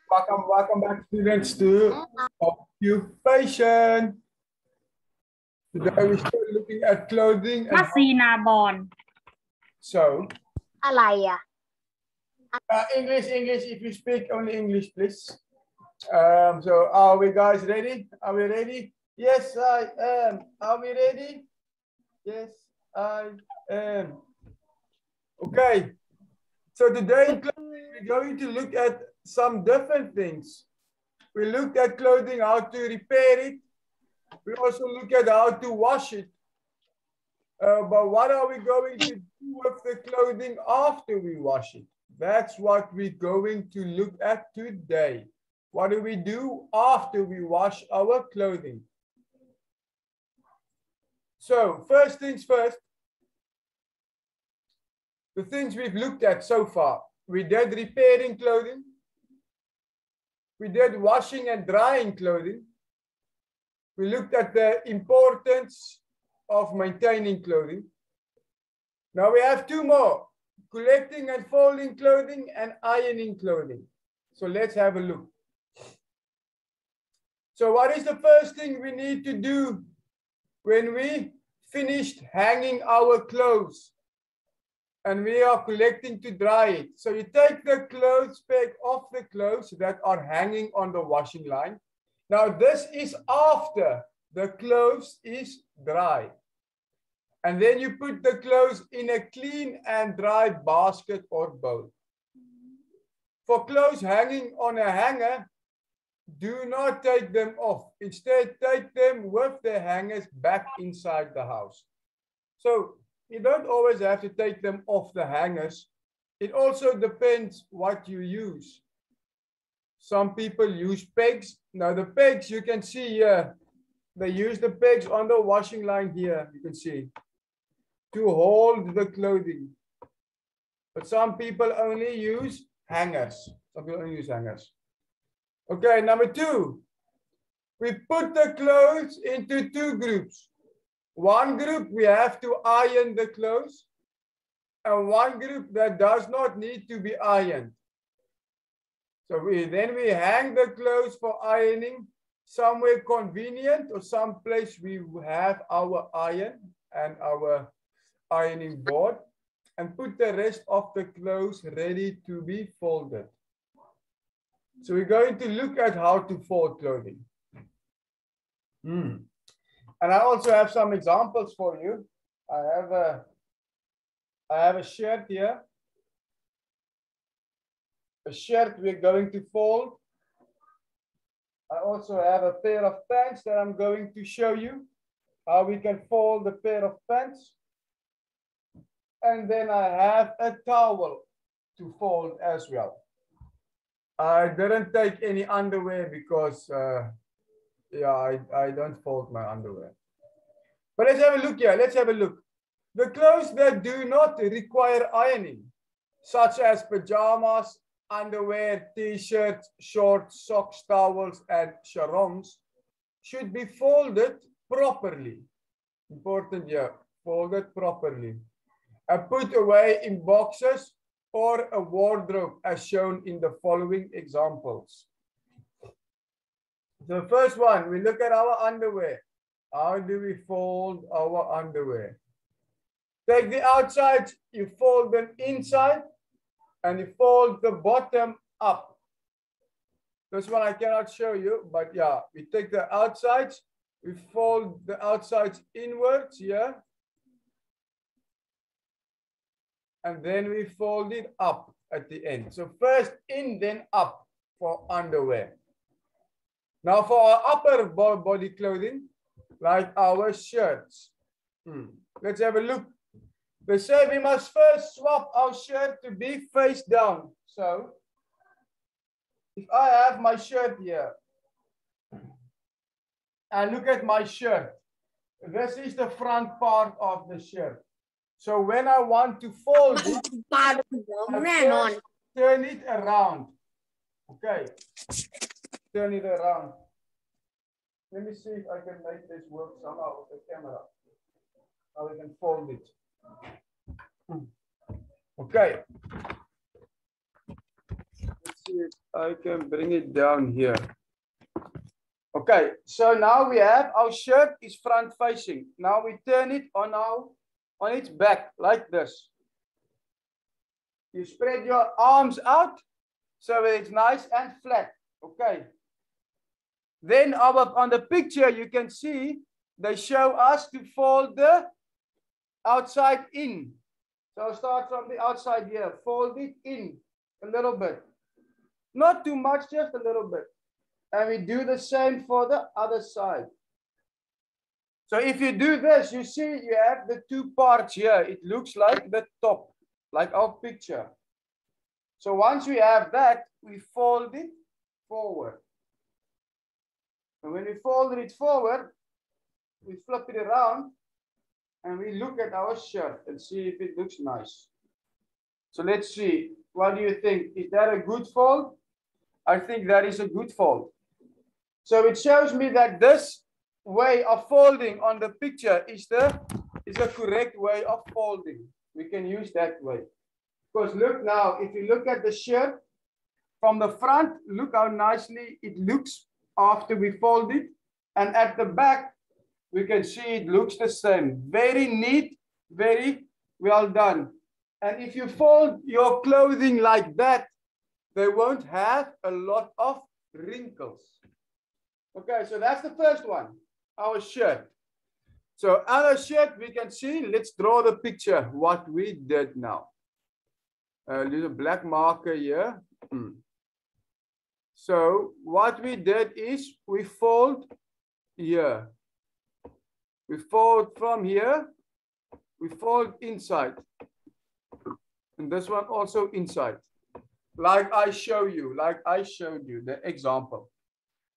Welcome back, students, to occupation. Today we're still looking at clothing. And so, English, if you speak only English, please. So are we guys ready? Are we ready? Yes, I am. Are we ready? Yes, I am. Okay. So today we're going to look at some different things. We looked at clothing, how to repair it. We also look at how to wash it. But what are we going to do with the clothing after we wash it? That's what we're going to look at today. What do we do after we wash our clothing? So first things first, the things we've looked at so far. We did repairing clothing. We did washing and drying clothing. We looked at the importance of maintaining clothing. Now we have two more, collecting and folding clothing and ironing clothing. So let's have a look. So what is the first thing we need to do when we finished hanging our clothes and we are collecting to dry it? So you take the clothes peg off the clothes that are hanging on the washing line. Now this is after the clothes is dry. And then you put the clothes in a clean and dry basket or bowl. For clothes hanging on a hanger, do not take them off. Instead, take them with the hangers back inside the house. So you don't always have to take them off the hangers. It also depends what you use. Some people use pegs. Now the pegs you can see here, they use the pegs on the washing line here, you can see, to hold the clothing. But some people only use hangers. Some people only use hangers. Okay, number two, we put the clothes into two groups. One group, we have to iron the clothes, and one group that does not need to be ironed. So then we hang the clothes for ironing somewhere convenient or someplace we have our iron and our ironing board, and put the rest of the clothes ready to be folded. So we're going to look at how to fold clothing. And I also have some examples for you. I have a shirt here. A shirt we're going to fold. I also have a pair of pants that I'm going to show you how we can fold a pair of pants. And then I have a towel to fold as well. I didn't take any underwear because I don't fold my underwear. But let's have a look here. Let's have a look. The clothes that do not require ironing, such as pajamas, underwear, t-shirts, shorts, socks, towels, and sarongs, should be folded properly. Important here, folded properly. And put away in boxes or a wardrobe as shown in the following examples. The first one, we look at our underwear. How do we fold our underwear? Take the outsides, you fold them inside, and you fold the bottom up. This one I cannot show you, but yeah, we take the outsides, we fold the outsides inwards here, and then we fold it up at the end. So first in, then up for underwear. Now for our upper body clothing, like our shirts. Let's have a look. They say we must first swap our shirt to be face down. So if I have my shirt here, and look at my shirt, this is the front part of the shirt. So when I want to fold it, I turn it around. Okay, turn it around. Let me see if I can make this work somehow with the camera. How we can fold it. Okay. Let's see if I can bring it down here. Okay, so now we have our shirt is front facing. Now we turn it on its back like this. You spread your arms out so it's nice and flat. Okay. Then on the picture you can see they show us to fold the outside in. So start from the outside here, fold it in a little bit. Not too much, just a little bit. And we do the same for the other side. So if you do this, you see you have the two parts here. It looks like the top, like our picture. So once we have that, we fold it forward. And when we fold it forward, we flip it around and we look at our shirt and see if it looks nice. So let's see. What do you think? Is that a good fold? I think that is a good fold. So it shows me that this way of folding on the picture is a correct way of folding. We can use that way. Because look now, if you look at the shirt from the front, look how nicely it looks after we fold it. And at the back, we can see it looks the same. Very neat, very well done. And if you fold your clothing like that, they won't have a lot of wrinkles. Okay, so that's the first one, our shirt. So our shirt, we can see, let's draw the picture, what we did now. There's a black marker here. So what we did is we fold here. We fold from here, we fold inside. And this one also inside. Like I showed you the example.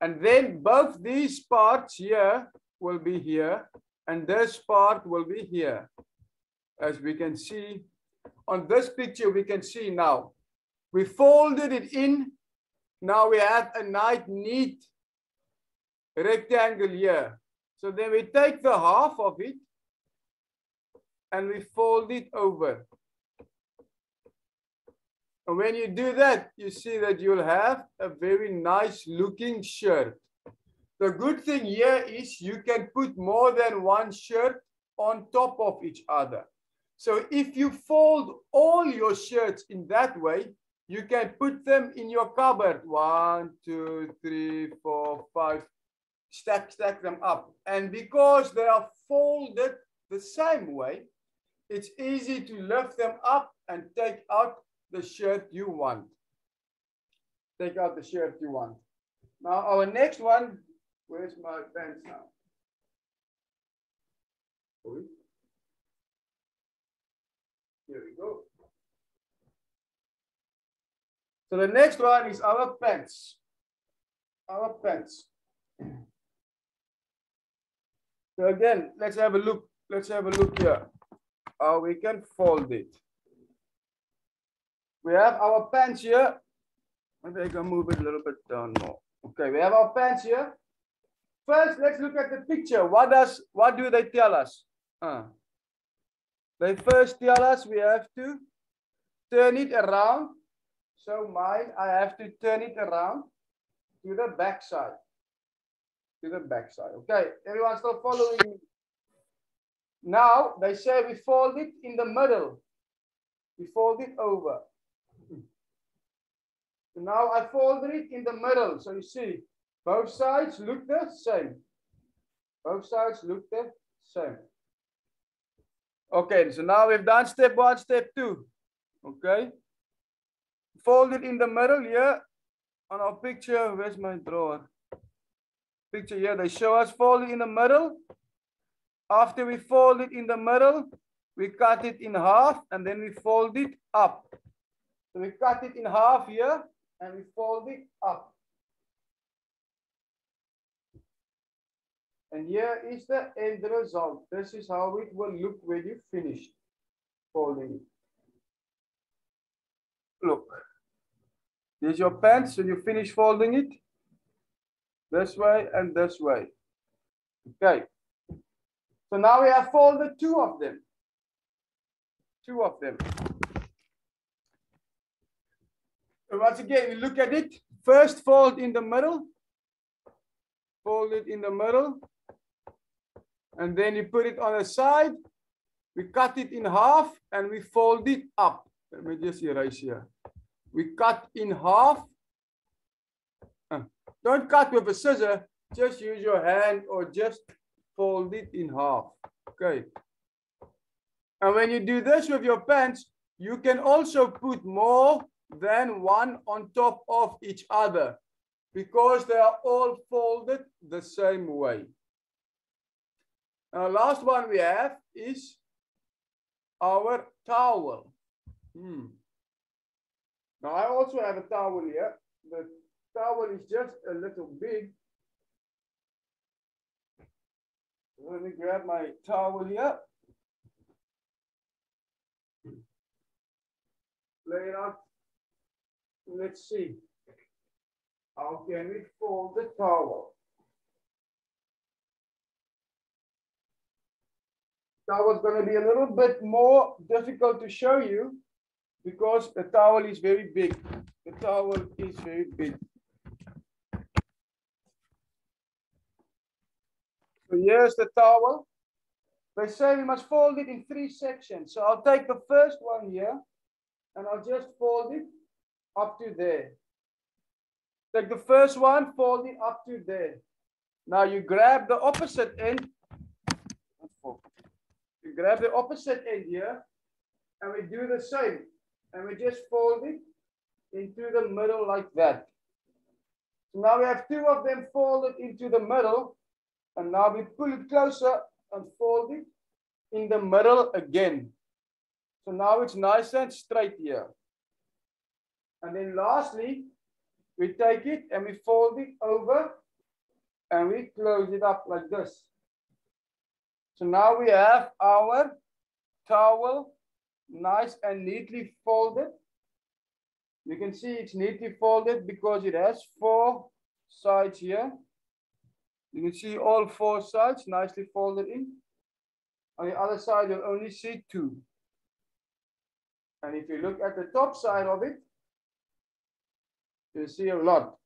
And then both these parts here will be here, and this part will be here. As we can see on this picture, we can see now. We folded it in. Now we have a nice, neat rectangle here. So then we take the half of it and we fold it over. And when you do that, you see that you'll have a very nice looking shirt. The good thing here is you can put more than one shirt on top of each other. So if you fold all your shirts in that way, you can put them in your cupboard. 1, 2, 3, 4, 5. Stack them up. And because they are folded the same way, it's easy to lift them up and take out the shirt you want. Take out the shirt you want. Now our next one, where's my pants now? Here we go. So the next one is our pants. Our pants. So again, let's have a look. Let's have a look here. How we can fold it. We have our pants here. Maybe I can move it a little bit down more. Okay, we have our pants here. First, let's look at the picture. What do they tell us? They first tell us we have to turn it around. So mine, I have to turn it around to the back side. To the back side. Okay, everyone still following me? Now, they say we fold it in the middle. We fold it over. So now I folded it in the middle. So you see, both sides look the same. Both sides look the same. Okay, so now we've done step 1, step 2. Okay. Fold it in the middle here. On our picture, where's my drawer? Picture here, they show us fold it in the middle. After we fold it in the middle, we cut it in half and then we fold it up. So we cut it in half here and we fold it up. And here is the end result. This is how it will look when you finish folding it. Look, here's your pants when you finish folding it. This way and this way. Okay. So now we have folded 2 of them. 2 of them. So once again, we look at it. First, fold in the middle. Fold it in the middle. And then you put it on the side. We cut it in half and we fold it up. Let me just erase here. We cut in half. Don't cut with a scissor. Just use your hand or just fold it in half. Okay. And when you do this with your pants, you can also put more than one on top of each other because they are all folded the same way. Now, last one we have is our towel. Now, I also have a towel here. The towel is just a little big. Let me grab my towel here. Lay it out. Let's see. How can we fold the towel? Towel is going to be a little bit more difficult to show you because the towel is very big. The towel is very big. So here's the towel. They say we must fold it in 3 sections. So I'll take the first one here and I'll just fold it up to there. Take the first one, fold it up to there. Now you grab the opposite end. You grab the opposite end here and we do the same. And we just fold it into the middle like that. So now we have 2 of them folded into the middle. And now we pull it closer and fold it in the middle again. So now it's nice and straight here. And then lastly, we take it and we fold it over and we close it up like this. So now we have our towel nice and neatly folded. You can see it's neatly folded because it has 4 sides here. You can see all 4 sides nicely folded in. On the other side, you'll only see 2. And if you look at the top side of it, you'll see a lot.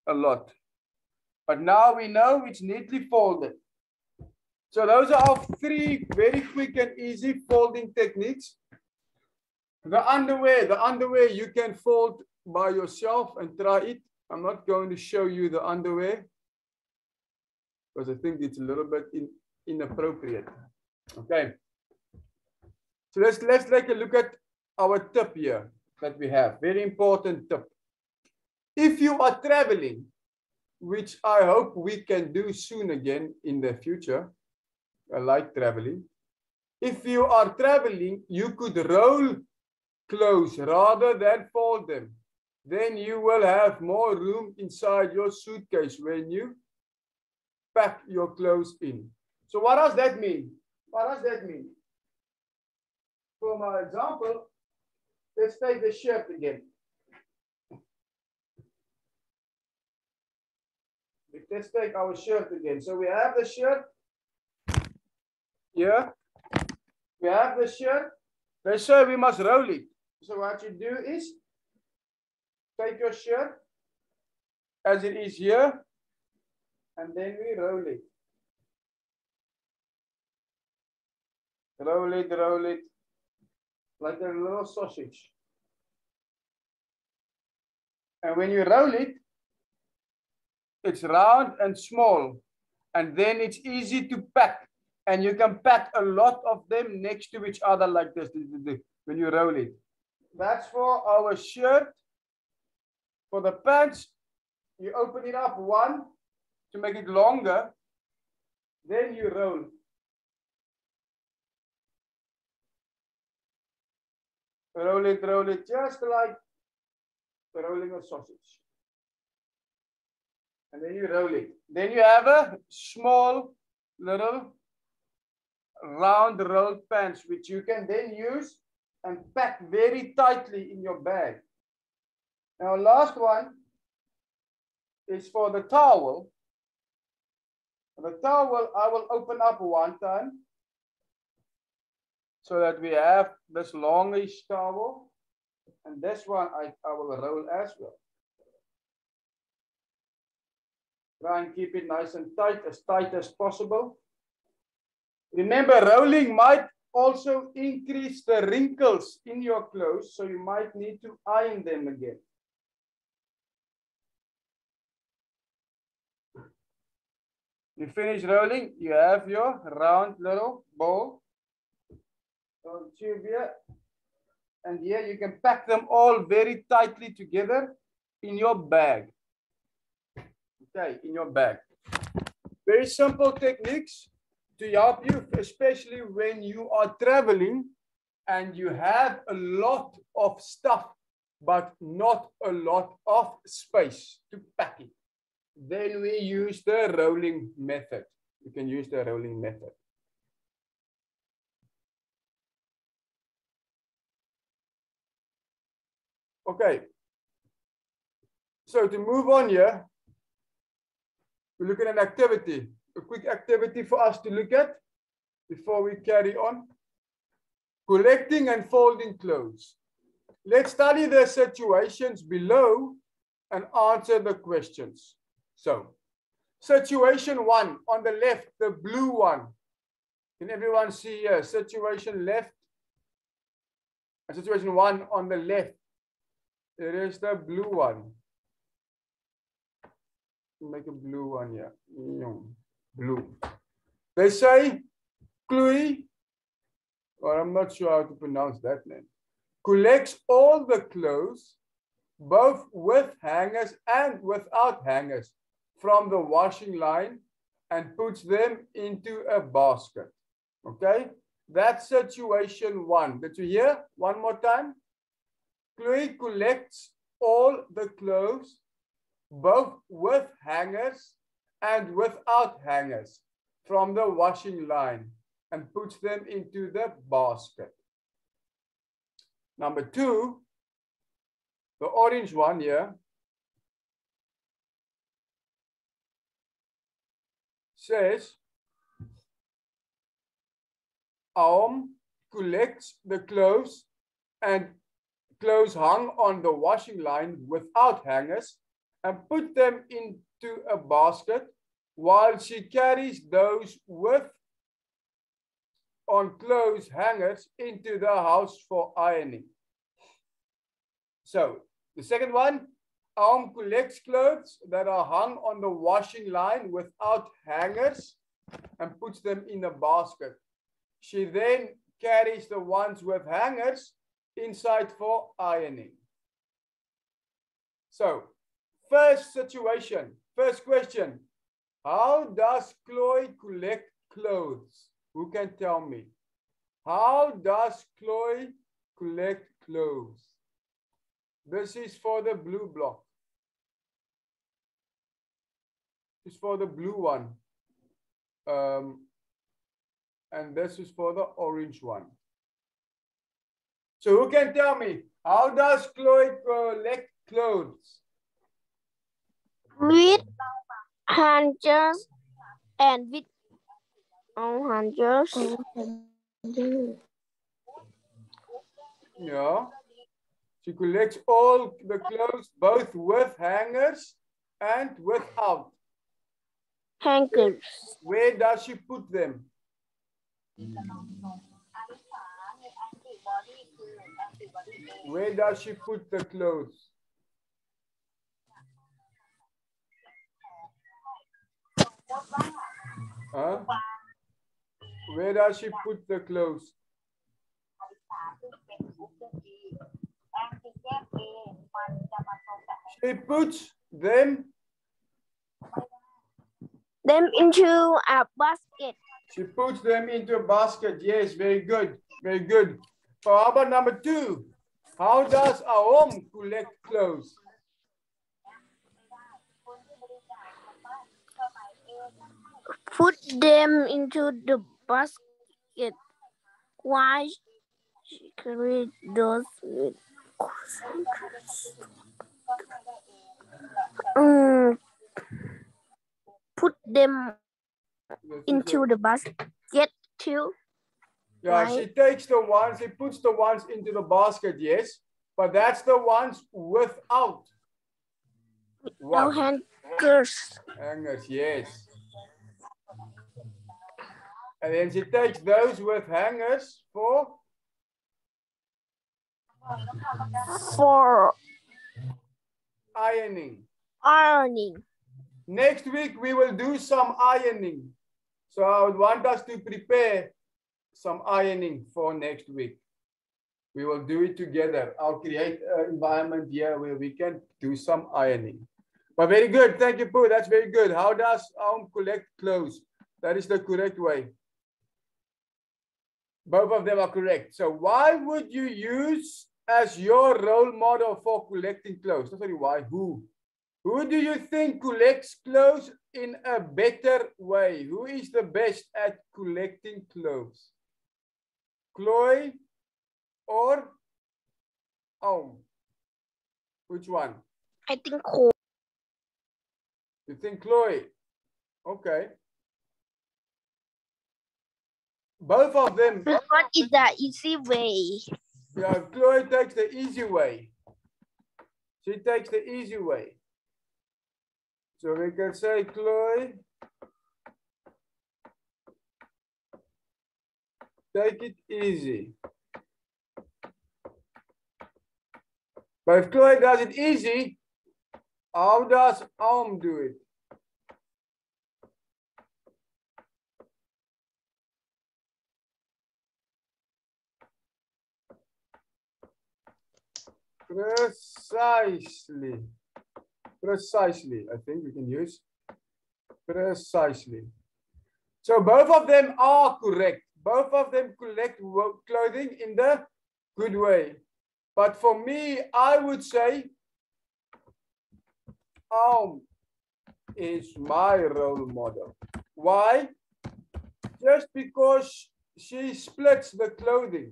But now we know it's neatly folded. So those are our 3 very quick and easy folding techniques. The underwear you can fold by yourself and try it. I'm not going to show you the underwear because I think it's a little bit inappropriate. Okay. So let's take a look at our tip here that we have. Very important tip. If you are traveling, which I hope we can do soon again in the future, I like traveling. If you are traveling, you could roll clothes rather than fold them. Then you will have more room inside your suitcase when you pack your clothes in. So what does that mean? What does that mean? For my example, let's take the shirt again. Let's take our shirt again. So we have the shirt here. We have the shirt. They say we must roll it. So what you do is take your shirt as it is here, and then we roll it. Roll it like a little sausage. And when you roll it, it's round and small, and then it's easy to pack. And you can pack a lot of them next to each other like this when you roll it. That's for our shirt. For the pants, you open it up one to make it longer. Then you roll. Roll it just like rolling a sausage. And then you roll it. Then you have a small little round rolled pants, which you can then use and pack very tightly in your bag. Now, last one is for the towel. The towel, I will open up one time so that we have this longish towel. And this one I will roll as well. Try and keep it nice and tight as possible. Remember, rolling might also increase the wrinkles in your clothes, so you might need to iron them again. You finish rolling, you have your round little ball. Tube here. And here you can pack them all very tightly together in your bag. Okay, in your bag. Very simple techniques to help you, especially when you are traveling and you have a lot of stuff, but not a lot of space to pack it. Then we use the rolling method. You can use the rolling method. Okay. So to move on here, we look at an activity, a quick activity for us to look at before we carry on. Collecting and folding clothes. Let's study the situations below and answer the questions. So, situation 1 on the left, the blue one. Can everyone see here? Situation left. Situation 1 on the left. It is the blue one. Make a blue one here. Blue. They say Chloe, or I'm not sure how to pronounce that name, collects all the clothes, both with hangers and without hangers, from the washing line and puts them into a basket. Okay, that's situation 1. Did you hear? One more time. Chloe collects all the clothes, both with hangers and without hangers, from the washing line and puts them into the basket. Number 2, the orange one here, says, Aom collects the clothes and clothes hung on the washing line without hangers and put them into a basket, while she carries those with on clothes hangers into the house for ironing. So the second one, Aom collects clothes that are hung on the washing line without hangers and puts them in a basket. She then carries the ones with hangers inside for ironing. So, first situation, first question. How does Chloe collect clothes? Who can tell me? How does Chloe collect clothes? This is for the blue block. This is for the blue one. And this is for the orange one. So who can tell me, how does Chloe collect clothes? With hangers and with hangers. Yeah. She collects all the clothes, both with hangers and without hangers. Where does she put them? Where does she put the clothes? Huh? Where does she put the clothes? She puts them into a basket. She puts them into a basket. Yes, very good. Very good. So how about number 2? How does Aom collect clothes? Put them into the basket. Why she carried those with put them into the basket too. Yeah, she takes the ones, she puts the ones into the basket, yes. But that's the ones without what? Hangers. Hangers, yes. And then she takes those with hangers for ironing. Ironing. Next week we will do some ironing. So I would want us to prepare some ironing for next week. We will do it together. I'll create an environment here where we can do some ironing. But very good. Thank you, Pooh. That's very good. How does collect clothes? That is the correct way. Both of them are correct. So why would you use as your role model for collecting clothes? Not only why, who? Who do you think collects clothes in a better way? Who is the best at collecting clothes? Chloe or Which one? I think Chloe. You think Chloe? Okay. Both of them. What is the easy way? Yeah, Chloe takes the easy way. She takes the easy way. So we can say, Chloe, take it easy. But if Chloe does it easy, how does do it? Precisely, I think we can use precisely. So both of them are correct. Both of them collect clothing in the good way. But for me, I would say is my role model. Why? Just because she splits the clothing.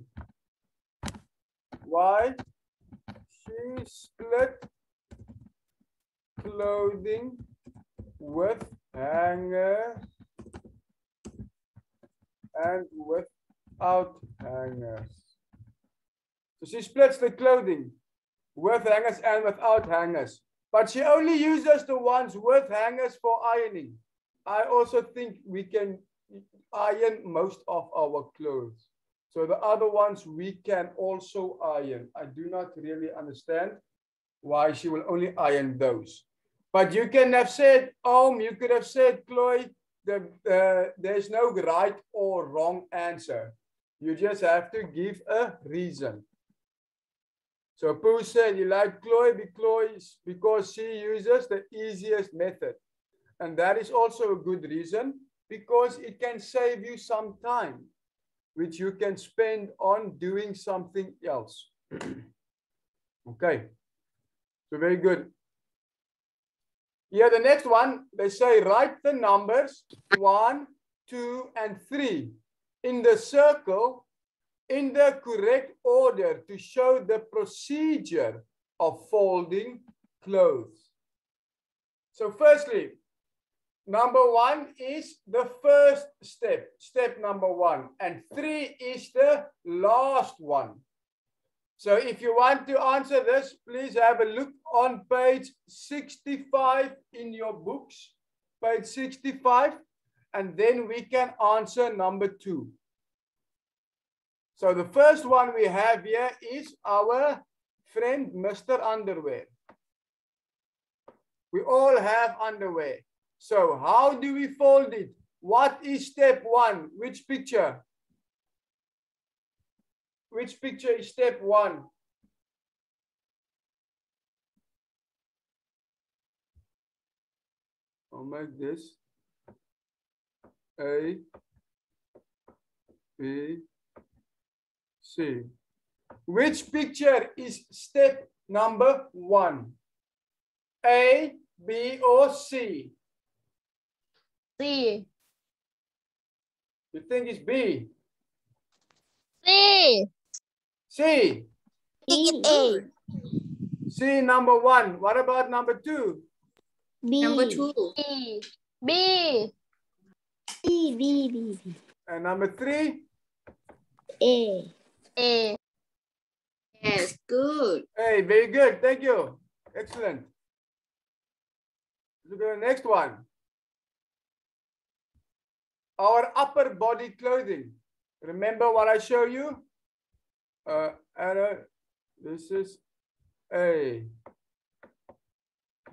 Why? She split clothing with hangers and without hangers. So she splits the clothing with hangers and without hangers. But she only uses the ones with hangers for ironing. I also think we can iron most of our clothes. So the other ones we can also iron. I do not really understand why she will only iron those. But you can have said, you could have said, Chloe, there's no right or wrong answer. You just have to give a reason. So Pooh said you like Chloe because she uses the easiest method. And that is also a good reason because it can save you some time, which you can spend on doing something else. Okay, so very good. Yeah, the next one, they say write the numbers 1, 2, and 3 in the circle in the correct order to show the procedure of folding clothes. So firstly, number 1 is the first step, step number 1, and 3 is the last one. So if you want to answer this, please have a look on page 65 in your books, page 65, and then we can answer number 2. So the first one we have here is our friend, Mr. Underwear. We all have underwear. So how do we fold it? What is step 1? Which picture? Which picture is step 1? I'll make this A, B, C. Which picture is step number 1? A, B, or C? C. You think it's B? C. C. A. C, number 1. What about number 2? B. Number 2. B. B. B. B. B. And number 3? A. A. Yes, good. Hey, very good. Thank you. Excellent. Look at the next one. Our upper body clothing. Remember what I show you? Anna, this is A,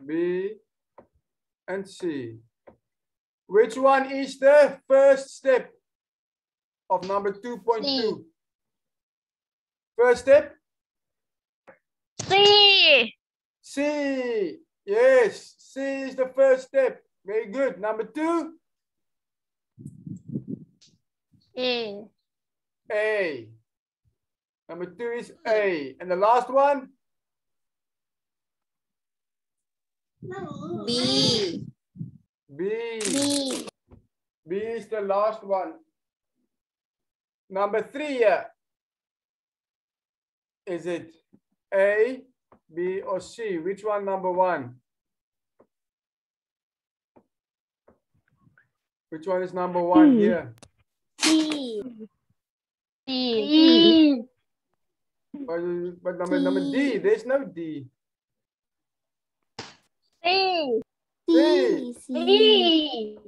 B, and C. Which one is the first step of number 2.2? First step? C. C. Yes, C is the first step. Very good. Number 2? A. A. Number 2 is A. And the last one? B. B. B. B is the last one. Number 3 here. Is it A, B, or C? Which one number 1? Which one is number 1 here? C. C. But number D, there's no D. C. C. C.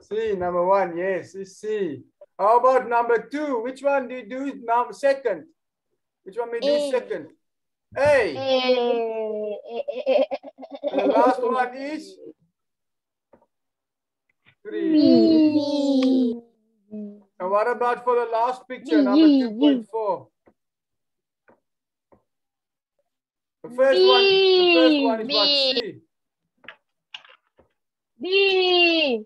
C, number 1, yes, it's C. How about number 2? Which one do you do now second? Which one we do A. second? A. And the last one is 3. B. And what about for the last picture, number 2.4? The first one is what? C. B.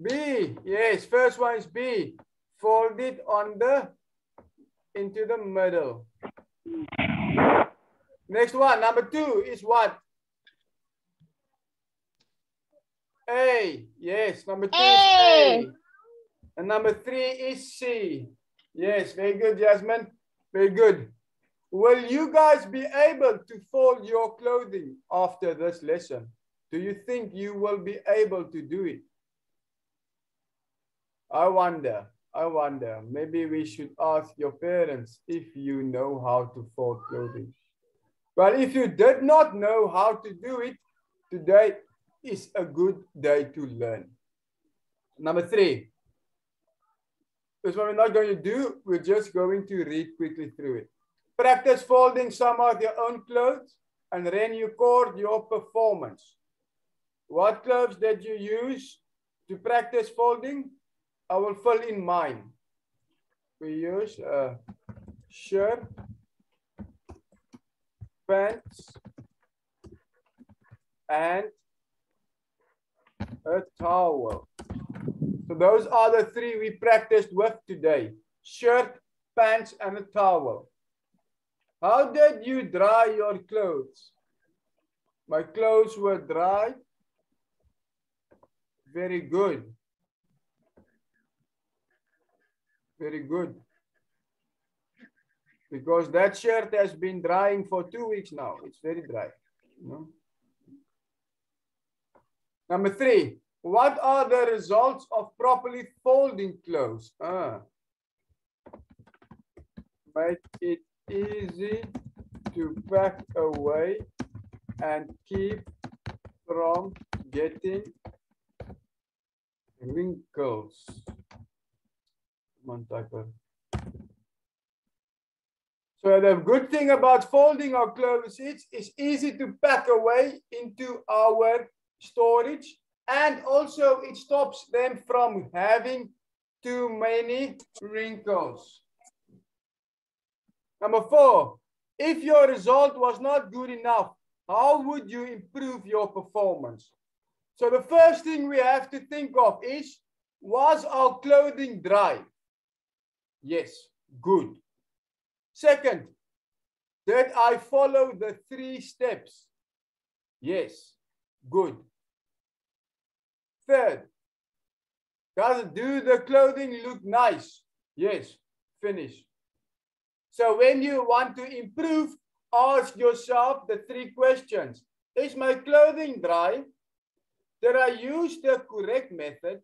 B. Yes, first one is B. Fold it on into the middle. Next one, number 2 is what? A. Yes, number 2 is A. And number 3 is C. Yes, very good, Jasmine. Very good. Will you guys be able to fold your clothing after this lesson? Do you think you will be able to do it? I wonder. Maybe we should ask your parents if you know how to fold clothing. But if you did not know how to do it, today is a good day to learn. Number 3. This one we're not going to do. We're just going to read quickly through it. Practice folding some of your own clothes and then record your performance. What clothes did you use to practice folding? I will fill in mine. We use a shirt, pants, and a towel. So those are the 3 we practiced with today. Shirt, pants, and a towel. How did you dry your clothes? My clothes were dry. Very good. Very good. Because that shirt has been drying for 2 weeks now. It's very dry. You know? Number 3. What are the results of properly folding clothes? Make it easy to pack away and keep from getting wrinkles. Come on, typer. So the good thing about folding our clothes is it's easy to pack away into our storage, and also it stops them from having too many wrinkles. Number 4, if your result was not good enough, how would you improve your performance? So the first thing we have to think of is, was our clothing dry? Yes, good. Second, did I follow the 3 steps? Yes, good. Third, do the clothing look nice? Yes, finish. So when you want to improve, ask yourself the 3 questions. Is my clothing dry? Did I use the correct method?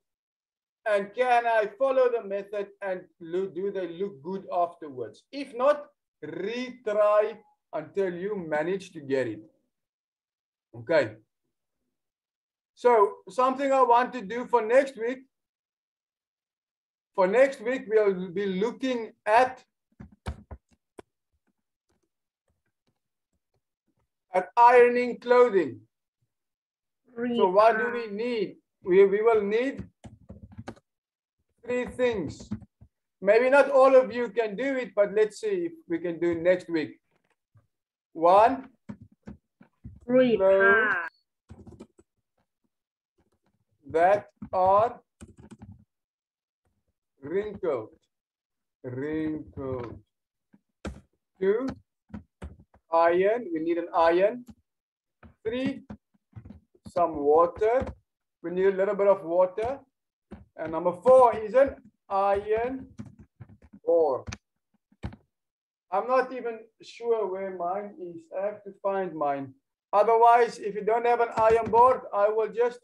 And can I follow the method and do they look good afterwards? If not, retry until you manage to get it. Okay. So something I want to do for next week. For next week, we'll be looking at ironing clothing. So what do we need? We will need 3 things. Maybe not all of you can do it, but let's see if we can do it next week. 1, clothes that are wrinkled. 2, iron. We need an iron. 3, some water. We need a little bit of water. And number 4 is an iron ore. I'm not even sure where mine is. I have to find mine. Otherwise, if you don't have an iron board, I will just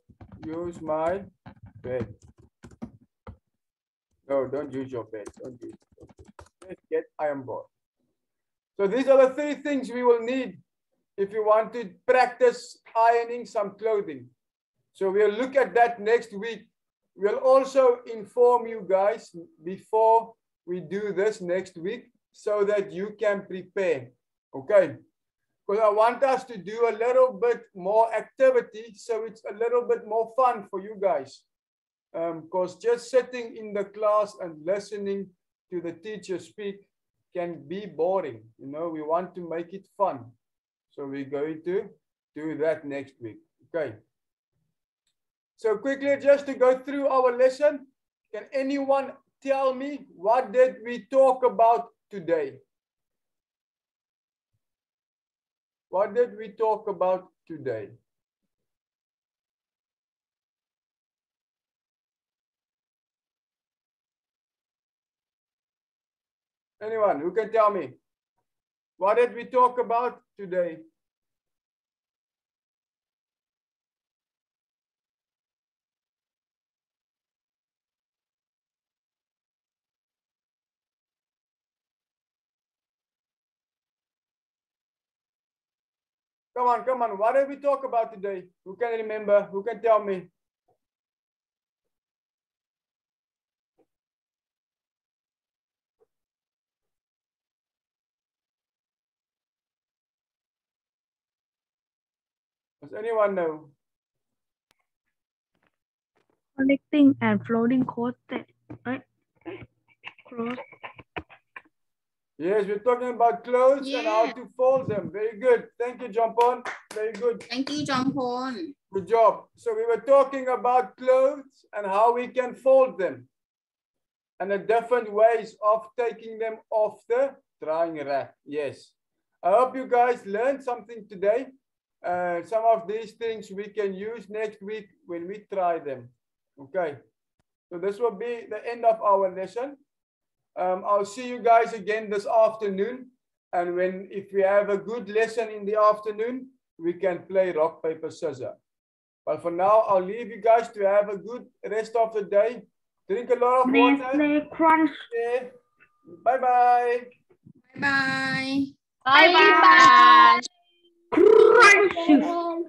use my bed. No, don't use your bed. Don't use it. Just get iron board. So these are the 3 things we will need if you want to practice ironing some clothing. So we'll look at that next week. We'll also inform you guys before we do this next week so that you can prepare. Okay? Because I want us to do a little bit more activity so it's a little bit more fun for you guys. Because just sitting in the class and listening to the teacher speak can be boring. You know, we want to make it fun. So we're going to do that next week. Okay. So quickly, just to go through our lesson, can anyone tell me what did we talk about today? What did we talk about today? Anyone who can tell me? What did we talk about today? Come on, come on. What did we talk about today? Who can remember? Who can tell me? Does anyone know? Collecting and folding clothes. Clothes. Yes, we're talking about clothes and how to fold them. Very good. Thank you, Jampon. Very good. Thank you, Jampon. Good job. So we were talking about clothes and how we can fold them and the different ways of taking them off the drying rack. Yes. I hope you guys learned something today. Some of these things we can use next week when we try them. Okay. So this will be the end of our lesson. I'll see you guys again this afternoon. And if we have a good lesson in the afternoon, we can play rock, paper, scissors. But for now, I'll leave you guys to have a good rest of the day. Drink a lot of water. Crunch. Yeah. Bye-bye. Bye-bye. Bye bye. Crunch.